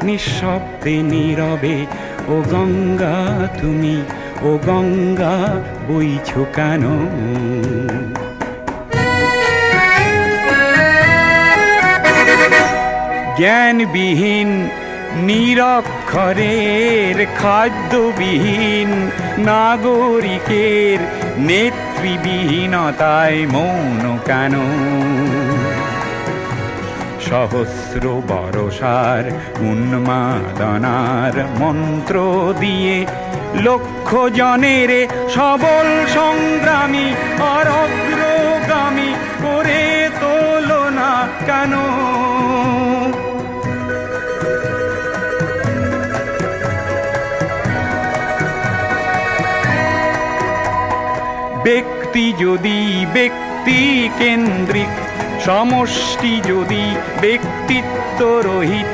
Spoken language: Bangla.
নিঃশব্দে নীরবে ও গঙ্গা তুমি, ও গঙ্গা বইছো কেন? জ্ঞানবিহীন নিরক্ষরের খাদ্যবিহীন নাগরিকের নেতৃবিহীনতায় মৌন কেন? সহস্র বরষার উন্মাদনার মন্ত্র দিয়ে লক্ষ জনের সবল সংগ্রামী আর অগ্রগামী করে তোলো না কেন? ব্যক্তি যদি ব্যক্তি কেন্দ্রিক, সমষ্টি যদি ব্যক্তিত্ব রহিত,